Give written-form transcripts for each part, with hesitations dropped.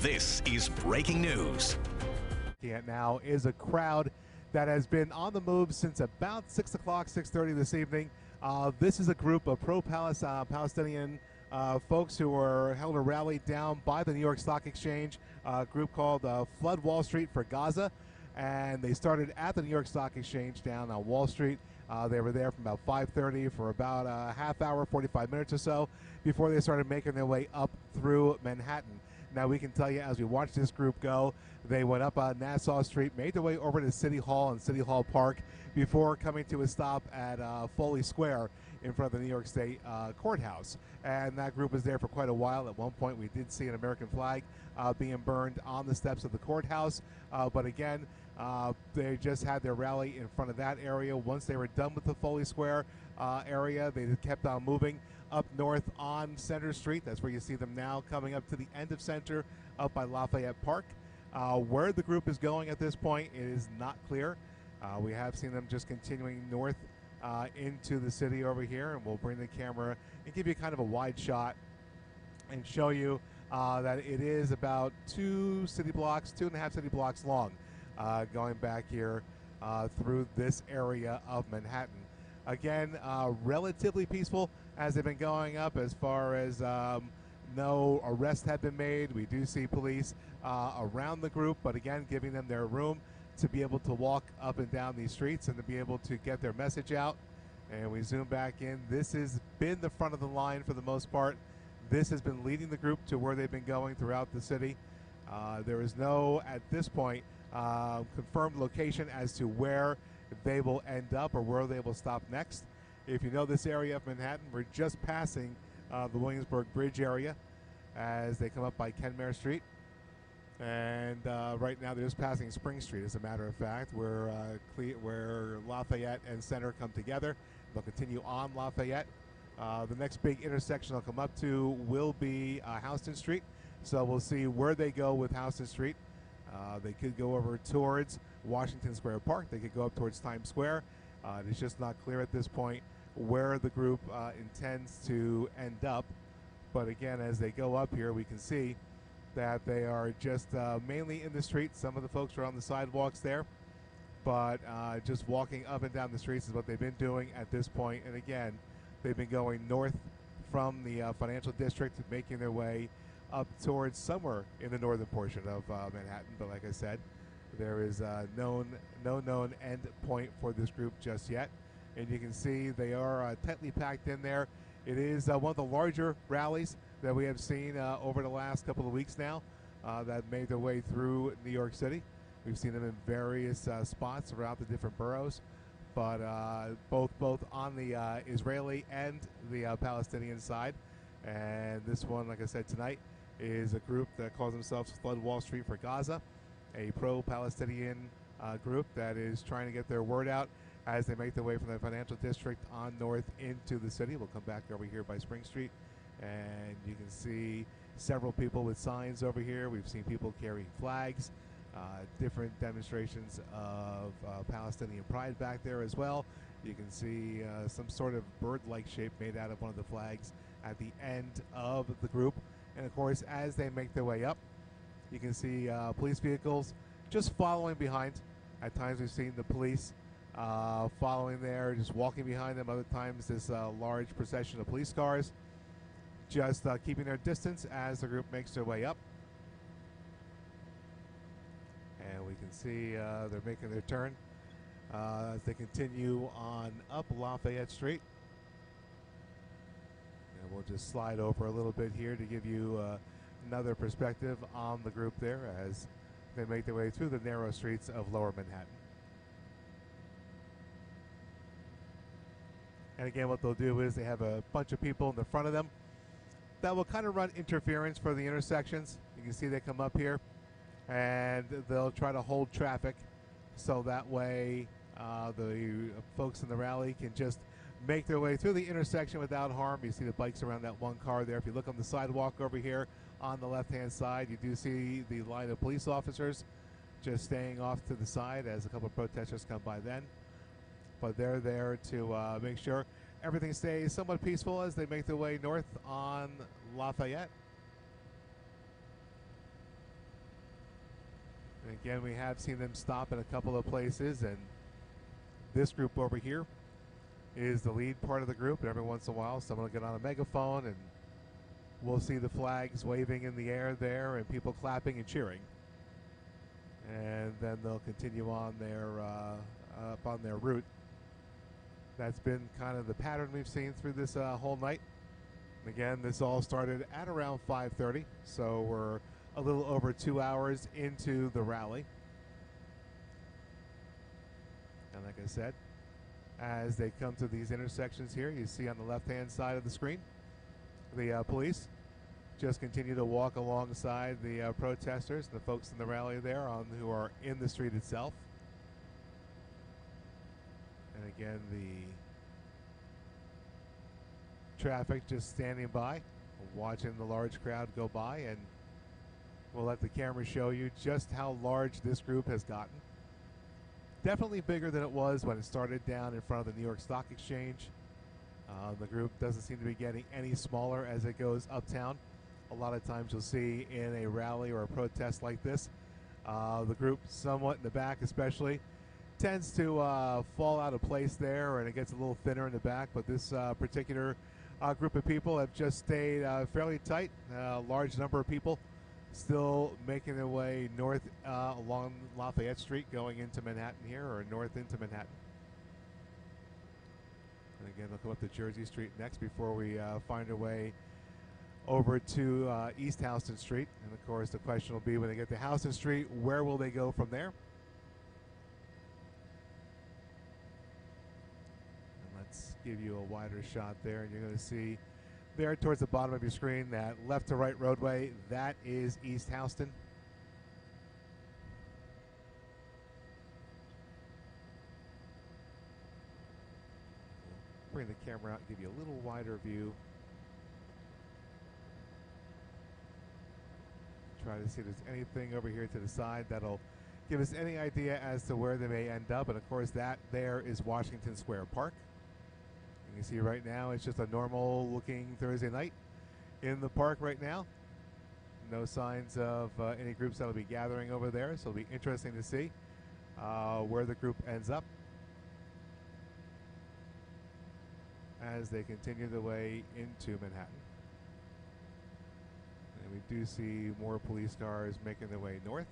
This is breaking news. Now is a crowd that has been on the move since about 6 o'clock, 6:30 this evening. This is a group of pro-Palestinian folks who were held a rally down by the New York Stock Exchange, a group called Flood Wall Street for Gaza. And they started at the New York Stock Exchange down on Wall Street. They were there from about 5:30 for about a half hour, 45 minutes or so, before they started making their way up through Manhattan. Now, we can tell you, as we watched this group go, they went up on Nassau Street, made their way over to City Hall and City Hall Park before coming to a stop at Foley Square in front of the New York State Courthouse. And that group was there for quite a while. At one point, we did see an American flag being burned on the steps of the courthouse. But again, they just had their rally in front of that area. Once they were done with the Foley Square area, they kept on moving up north on Center Street. That's where you see them now, coming up to the end of Center, up by Lafayette Park. Where the group is going at this point, it is not clear. We have seen them just continuing north into the city over here, and we'll bring the camera and give you kind of a wide shot and show you that it is about 2.5 city blocks long, going back here through this area of Manhattan. Again, relatively peaceful as they've been going up, as far as no arrests have been made. We do see police around the group, but again, giving them their room to be able to walk up and down these streets and to be able to get their message out. And we zoom back in. This has been the front of the line for the most part. This has been leading the group to where they've been going throughout the city. There is no, at this point, confirmed location as to where they will end up or where they will stop next. If you know this area of Manhattan, we're just passing the Williamsburg Bridge area as they come up by Kenmare Street. And right now they're just passing Spring Street, as a matter of fact, where Lafayette and Center come together. They'll continue on Lafayette. The next big intersection they'll come up to will be Houston Street. So we'll see where they go with Houston Street. They could go over towards Washington Square Park. They could go up towards Times Square. It's just not clear at this point where the group intends to end up. But again, as they go up here, we can see that they are just mainly in the streets. Some of the folks are on the sidewalks there, but just walking up and down the streets is what they've been doing at this point. And again, they've been going north from the financial district, making their way up towards somewhere in the northern portion of Manhattan. But like I said, there is no known end point for this group just yet. And you can see they are tightly packed in there. It is one of the larger rallies that we have seen over the last couple of weeks now that made their way through New York City. We've seen them in various spots throughout the different boroughs, but both on the Israeli and the Palestinian side. And this one, like I said, tonight is a group that calls themselves Flood Wall Street for Gaza, a pro-Palestinian group that is trying to get their word out as they make their way from the financial district on north into the city. We'll come back over here by Spring Street, and you can see several people with signs over here. We've seen people carrying flags, different demonstrations of Palestinian pride back there as well. You can see some sort of bird-like shape made out of one of the flags at the end of the group. And of course, as they make their way up, you can see police vehicles just following behind. At times we've seen the police following there, just walking behind them. Other times this large procession of police cars just keeping their distance as the group makes their way up. And we can see they're making their turn as they continue on up Lafayette Street. And we'll just slide over a little bit here to give you another perspective on the group there as they make their way through the narrow streets of Lower Manhattan. And again, what they'll do is they have a bunch of people in the front of them that will kind of run interference for the intersections. You can see they come up here and they'll try to hold traffic so that way the folks in the rally can just make their way through the intersection without harm. You see the bikes around that one car there. If you look on the sidewalk over here on the left-hand side, you do see the line of police officers just staying off to the side as a couple of protesters come by then. But they're there to make sure everything stays somewhat peaceful as they make their way north on Lafayette. And again, we have seen them stop in a couple of places, and this group over here is the lead part of the group, and every once in a while someone will get on a megaphone and we'll see the flags waving in the air there and people clapping and cheering. And then they'll continue on their up on their route. That's been kind of the pattern we've seen through this whole night. And again, this all started at around 5:30, so we're a little over 2 hours into the rally. And like I said, as they come to these intersections here, you see on the left-hand side of the screen, the police just continue to walk alongside the protesters, the folks in the rally there who are in the street itself. And again, the traffic just standing by, watching the large crowd go by, and we'll let the camera show you just how large this group has gotten. Definitely bigger than it was when it started down in front of the New York Stock Exchange. The group doesn't seem to be getting any smaller as it goes uptown. A lot of times you'll see in a rally or a protest like this, the group somewhat in the back especially tends to fall out of place there, and it gets a little thinner in the back, but this particular group of people have just stayed fairly tight. A large number of people still making their way north along Lafayette Street going into Manhattan here, or north into Manhattan. And again, they'll come up to Jersey Street next before we find our way over to East Houston Street. And of course the question will be, when they get to Houston Street, where will they go from there? And let's give you a wider shot there, and you're going to see there towards the bottom of your screen that left to right roadway. That is East Houston. Bring the camera out and give you a little wider view. Try to see if there's anything over here to the side that'll give us any idea as to where they may end up. And of course, that there is Washington Square Park. You can see right now it's just a normal looking Thursday night in the park right now. No signs of any groups that'll be gathering over there, so it'll be interesting to see where the group ends up as they continue their way into Manhattan. And we do see more police cars making their way north.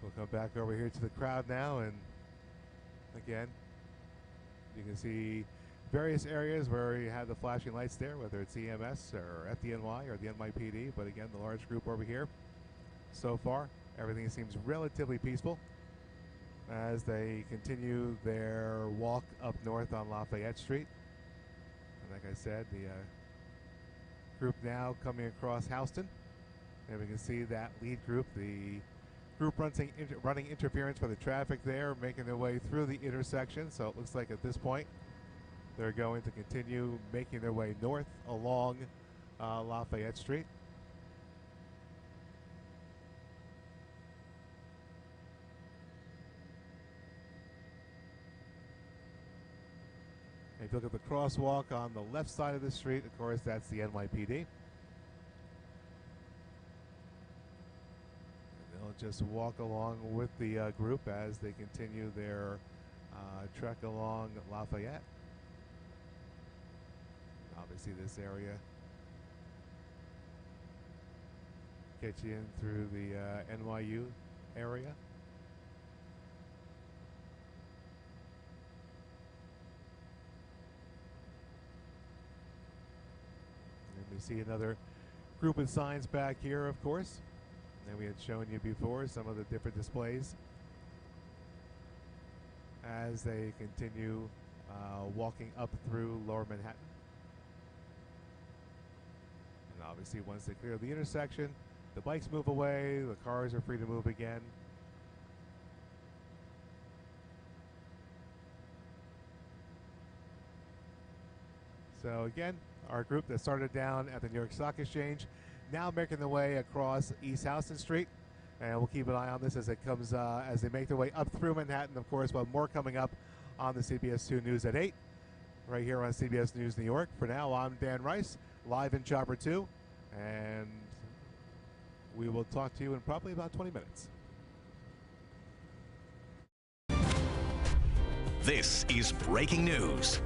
We'll come back over here to the crowd now, and again, you can see various areas where you have the flashing lights there, whether it's EMS or FDNY or the NYPD. But again, the large group over here, so far, everything seems relatively peaceful as they continue their walk up north on Lafayette Street. And like I said, the group now coming across Houston, and we can see that lead group, the group running interference for the traffic there, making their way through the intersection. So it looks like at this point they're going to continue making their way north along Lafayette Street. And if you look at the crosswalk on the left side of the street, of course, that's the NYPD. Just walk along with the group as they continue their trek along Lafayette. Obviously this area gets you in through the NYU area. And we see another group of signs back here, of course. And we had shown you before some of the different displays as they continue walking up through Lower Manhattan. And obviously once they clear the intersection, the bikes move away, the cars are free to move again. So again, our group that started down at the New York Stock Exchange, now making their way across East Houston Street. And we'll keep an eye on this as it comes, as they make their way up through Manhattan, of course, but more coming up on the CBS 2 News at 8, right here on CBS News New York. For now, I'm Dan Rice, live in Chopper 2, and we will talk to you in probably about 20 minutes. This is breaking news.